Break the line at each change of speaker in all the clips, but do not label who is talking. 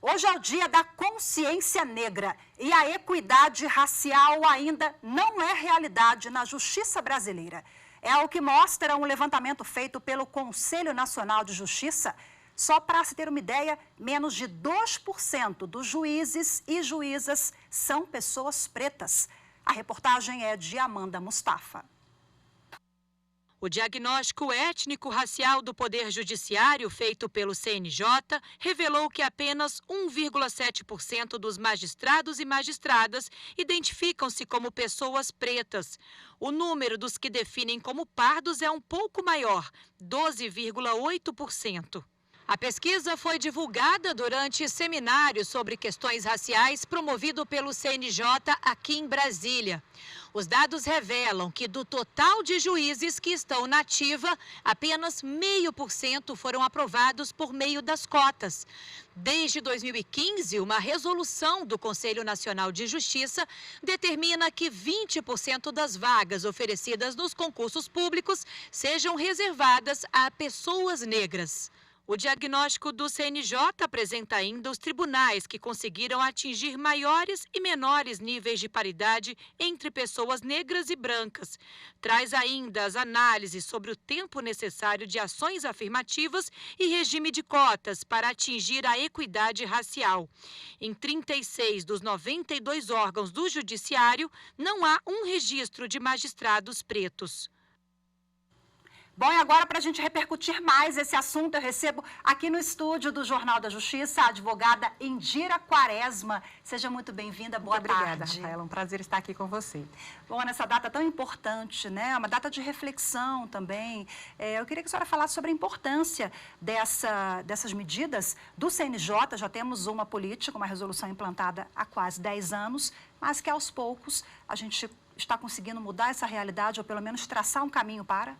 Hoje é o dia da consciência negra e a equidade racial ainda não é realidade na justiça brasileira. É o que mostra um levantamento feito pelo Conselho Nacional de Justiça. Só para se ter uma ideia, menos de 2% dos juízes e juízas são pessoas pretas. A reportagem é de Amanda Mustafa.
O diagnóstico étnico-racial do Poder Judiciário, feito pelo CNJ, revelou que apenas 1,7% dos magistrados e magistradas identificam-se como pessoas pretas. O número dos que definem como pardos é um pouco maior, 12,8%. A pesquisa foi divulgada durante seminário sobre questões raciais promovido pelo CNJ aqui em Brasília. Os dados revelam que do total de juízes que estão na ativa, apenas 0,5% foram aprovados por meio das cotas. Desde 2015, uma resolução do Conselho Nacional de Justiça determina que 20% das vagas oferecidas nos concursos públicos sejam reservadas a pessoas negras. O diagnóstico do CNJ apresenta ainda os tribunais que conseguiram atingir maiores e menores níveis de paridade entre pessoas negras e brancas. Traz ainda as análises sobre o tempo necessário de ações afirmativas e regime de cotas para atingir a equidade racial. Em 36 dos 92 órgãos do Judiciário, não há um registro de magistrados pretos.
Bom, e agora, para a gente repercutir mais esse assunto, eu recebo aqui no estúdio do Jornal da Justiça a advogada Indira Quaresma. Seja muito bem-vinda, boa tarde.
Obrigada, Rafaela, um prazer estar aqui com você.
Bom, nessa data tão importante, né, uma data de reflexão também, eu queria que a senhora falasse sobre a importância dessas medidas do CNJ. Já temos uma política, uma resolução implantada há quase 10 anos, mas que aos poucos a gente está conseguindo mudar essa realidade, ou pelo menos traçar um caminho para...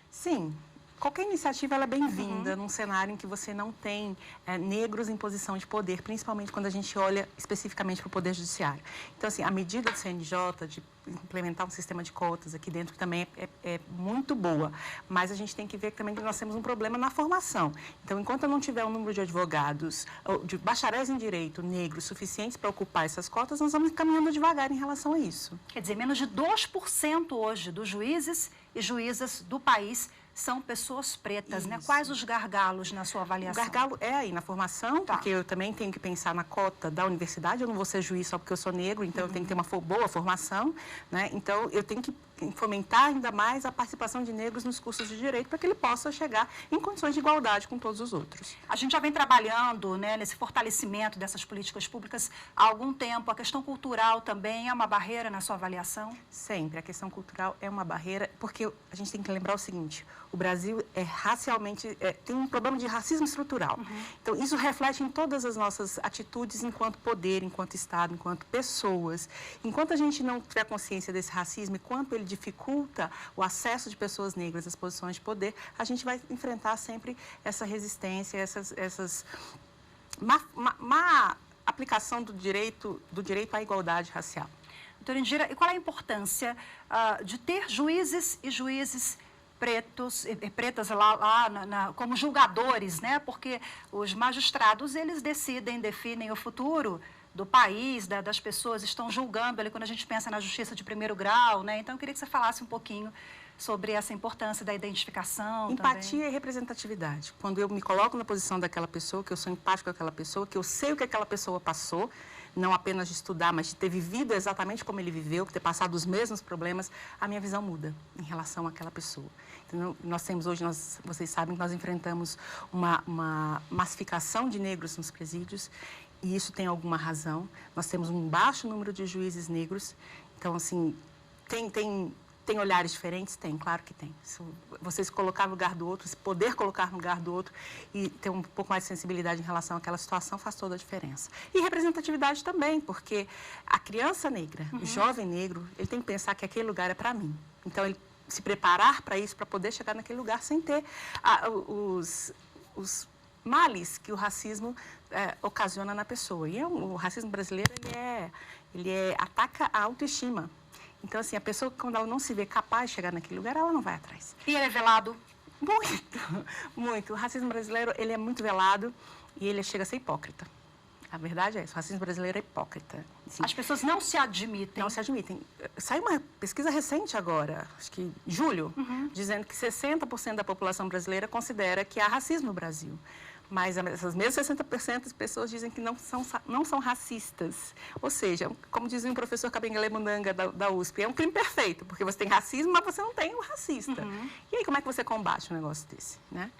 Sim, qualquer iniciativa ela é bem-vinda num cenário em que você não tem negros em posição de poder, principalmente quando a gente olha especificamente para o Poder Judiciário. Então, assim, a medida do CNJ de implementar um sistema de cotas aqui dentro que também é muito boa, mas a gente tem que ver também que nós temos um problema na formação. Então, enquanto eu não tiver um número de advogados, de bacharéis em direito negros suficientes para ocupar essas cotas, nós vamos caminhando devagar em relação a isso.
Quer dizer, menos de 2% hoje dos juízes e juízas do país são pessoas pretas, né? Quais os gargalos na sua avaliação?
O gargalo é aí na formação, porque eu também tenho que pensar na cota da universidade. Eu não vou ser juiz só porque eu sou negro, então eu tenho que ter uma boa formação, né? Então eu tenho que fomentar ainda mais a participação de negros nos cursos de direito para que ele possa chegar em condições de igualdade com todos os outros.
A gente já vem trabalhando, né, nesse fortalecimento dessas políticas públicas há algum tempo. A questão cultural também é uma barreira na sua avaliação?
Sempre. A questão cultural é uma barreira, porque a gente tem que lembrar o seguinte: o Brasil é racialmente, tem um problema de racismo estrutural. Então, isso reflete em todas as nossas atitudes enquanto poder, enquanto Estado, enquanto pessoas. Enquanto a gente não tiver consciência desse racismo e quanto ele dificulta o acesso de pessoas negras às posições de poder, a gente vai enfrentar sempre essa resistência, essas má aplicação do direito à igualdade racial.
Doutora Indira, e qual é a importância de ter juízes e juízes pretas como julgadores, né? Porque os magistrados, eles definem o futuro do país, das pessoas, estão julgando ali quando a gente pensa na justiça de primeiro grau, né? Então, eu queria que você falasse um pouquinho sobre essa importância da identificação.
Empatia
também.
E representatividade. Quando eu me coloco na posição daquela pessoa, que eu sou empático com aquela pessoa, que eu sei o que aquela pessoa passou, não apenas de estudar, mas de ter vivido exatamente como ele viveu, ter passado os mesmos problemas, a minha visão muda em relação àquela pessoa. Então, nós temos hoje, vocês sabem que nós enfrentamos uma massificação de negros nos presídios, e isso tem alguma razão. Nós temos um baixo número de juízes negros, então, assim, tem olhares diferentes? Tem, claro que tem. Se você se colocar no lugar do outro, se poder colocar no lugar do outro e ter um pouco mais de sensibilidade em relação àquela situação, faz toda a diferença. E representatividade também, porque a criança negra, o jovem negro, ele tem que pensar que aquele lugar é para mim. Então, ele se preparar para isso, para poder chegar naquele lugar sem ter os males que o racismo ocasiona na pessoa. E o racismo brasileiro, ele ataca a autoestima. Então, assim, a pessoa, quando ela não se vê capaz de chegar naquele lugar, ela não vai atrás.
E ele é velado?
Muito, muito. O racismo brasileiro, ele é muito velado e ele chega a ser hipócrita. A verdade é essa, o racismo brasileiro é hipócrita. Assim,
as pessoas não se admitem.
Não se admitem. Saiu uma pesquisa recente agora, acho que em julho, dizendo que 60% da população brasileira considera que há racismo no Brasil. Mas essas mesmas 60% das pessoas dizem que não são racistas. Ou seja, como dizia um professor Kabengele Mundanga da USP, é um crime perfeito, porque você tem racismo, mas você não tem o racista. E aí, como é que você combate um negócio desse, né?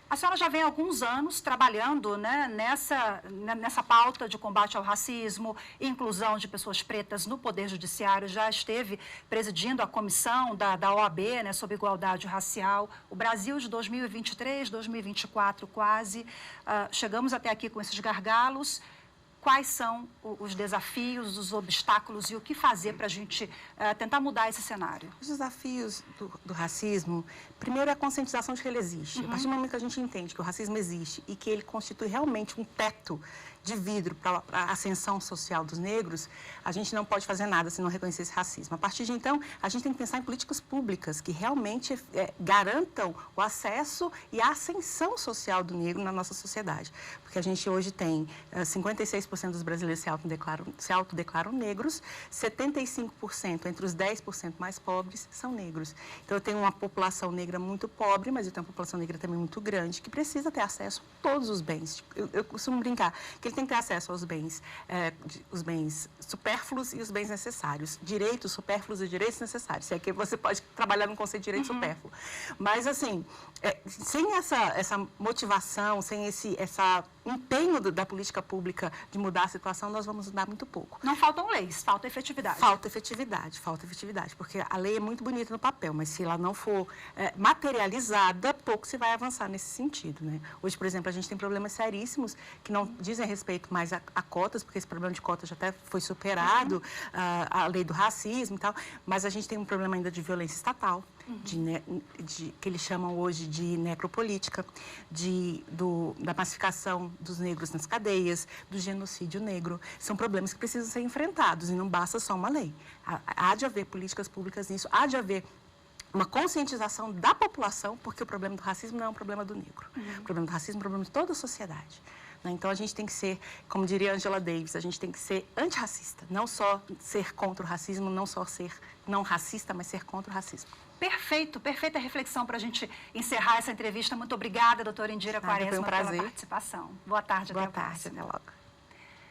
A senhora já vem há alguns anos trabalhando, né, nessa pauta de combate ao racismo, inclusão de pessoas pretas no Poder Judiciário, já esteve presidindo a comissão da OAB, né, sobre igualdade racial. O Brasil de 2023, 2024 quase, chegamos até aqui com esses gargalos. Quais são os desafios, os obstáculos e o que fazer para a gente tentar mudar esse cenário?
Os desafios do racismo, primeiro é a conscientização de que ele existe. A partir do momento que a gente entende que o racismo existe e que ele constitui realmente um teto de vidro para a ascensão social dos negros, a gente não pode fazer nada se não reconhecer esse racismo. A partir de então, a gente tem que pensar em políticas públicas que realmente garantam o acesso e a ascensão social do negro na nossa sociedade. Porque a gente hoje tem 56% dos brasileiros se autodeclaram negros, 75% entre os 10% mais pobres são negros. Então, eu tenho uma população negra muito pobre, mas eu tenho uma população negra também muito grande, que precisa ter acesso a todos os bens. Eu costumo brincar que ele tem que ter acesso aos bens, os bens supérfluos e os bens necessários. Direitos supérfluos e direitos necessários. Se é que você pode trabalhar no conceito de direito supérfluo. Mas, assim, sem essa motivação, sem esse empenho da política pública de mudar a situação, nós vamos mudar muito pouco.
Não faltam leis, falta efetividade.
Falta efetividade, porque a lei é muito bonita no papel, mas se ela não for materializada, pouco se vai avançar nesse sentido, né? Hoje, por exemplo, a gente tem problemas seríssimos que não dizem respeito mais a cotas, porque esse problema de cotas já até foi superado, a lei do racismo e tal, mas a gente tem um problema ainda de violência estatal, que eles chamam hoje de necropolítica, da massificação dos negros nas cadeias, do genocídio negro. São problemas que precisam ser enfrentados e não basta só uma lei. Há de haver políticas públicas nisso, há de haver uma conscientização da população, porque o problema do racismo não é um problema do negro. O problema do racismo é um problema de toda a sociedade. Então, a gente tem que ser, como diria Angela Davis, a gente tem que ser antirracista, não só ser contra o racismo, não só ser não racista, mas ser contra o racismo.
Perfeito, perfeita reflexão para a gente encerrar essa entrevista. Muito obrigada, doutora Indira Quaresma,
foi um prazer.
pela participação. Boa tarde,
até logo.